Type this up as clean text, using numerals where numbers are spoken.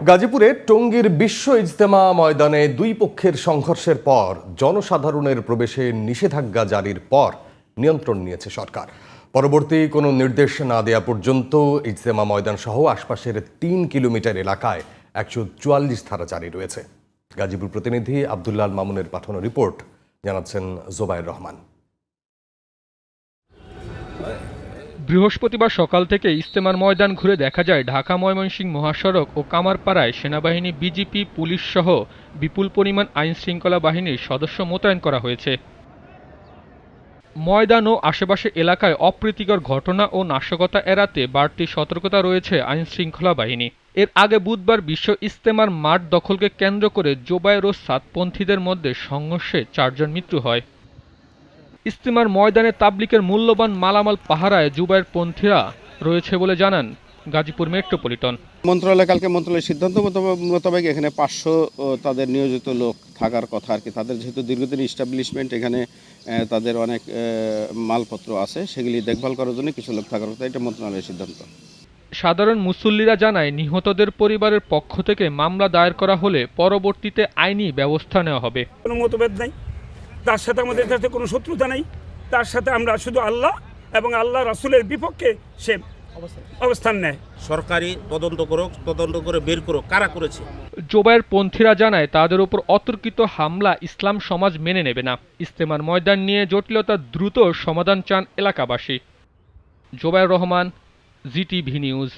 গাজীপুরে টঙ্গীর বিশ্ব ইজতেমা ময়দানে দুই পক্ষের সংঘর্ষের পর জনসাধারণের প্রবেশে নিষেধাজ্ঞা জারির পর নিয়ন্ত্রণ নিয়েছে সরকার। পরবর্তী কোনো নির্দেশ না দেয়া পর্যন্ত ইজতেমা ময়দান সহ আশপাশের ৩ কিলোমিটার এলাকায় ১৪৪ ধারা জারি রয়েছে। গাজীপুর প্রতিনিধি আব্দুল্লাহ মামুনের পাঠানো রিপোর্ট জানাচ্ছেন জোবায়ের রহমান। বৃহস্পতিবার সকাল থেকে ইজতেমার ময়দান ঘুরে দেখা যায় ঢাকা ময়মনসিংহ মহাসড়ক ও কামারপাড়ায় সেনাবাহিনী, বিজিপি, পুলিশ সহ বিপুল পরিমাণ আইন শৃঙ্খলা বাহিনীর সদস্য মোতায়েন করা হয়েছে। ময়দান ও আশেপাশে এলাকায় অপ্রীতিকর ঘটনা ও নাশকতা এড়াতে বাড়তি সতর্কতা রয়েছে আইন শৃঙ্খলা বাহিনী। এর আগে বুধবার বিশ্ব ইজতেমার মাঠ দখলকে কেন্দ্র করে জোবায়ের ও সাতপন্থীদের মধ্যে সংঘর্ষে ৪ জন মৃত্যু হয়। ইজতেমার ময়দানে তাবলিগের মূল্যবান মালামাল পাহারায় জুবায়ের পন্থীরা রয়েছে বলে জানান গাজীপুর মেট্রোপলিটন মন্ত্রণালয় কালকে মন্ত্রণালয়ের সিদ্ধান্ত মোতাবেক এখানে ৫০০ তাদের নিয়োজিত লোক থাকার কথা আর কি। তাদের যেহেতু দীর্ঘদিন ইস্টাবলিশমেন্ট, এখানে তাদের অনেক মালপত্র আছে, সেগুলি দেখভাল করার জন্য কিছু লোক থাকার কথা, এটা মন্ত্রণালয়ের সিদ্ধান্ত। সাধারণ মুসল্লিরা জানায় নিহতদের পরিবারের পক্ষ থেকে মামলা দায়ের করা হলে পরবর্তীতে আইনি ব্যবস্থা নেওয়া হবে। কোনো মতভেদ নাই, তার সাথে আমাদের সাথে কোনো শত্রুতা নেই। তার সাথে আমরা শুধু আল্লাহ এবং আল্লাহ রাসূলের বিপক্ষে সে অবস্থান নেয়। সরকারি তদন্ত করুক, তদন্ত করে বের করুক কারা করেছে। জোবায়ের পন্থীরা জানায় তাদের উপর অতর্কিত হামলা ইসলাম সমাজ মেনে নেবে না। ইজতেমার ময়দান নিয়ে জটিলতা দ্রুত সমাধান চান এলাকাবাসী। Zobayer Rahman, GTV news.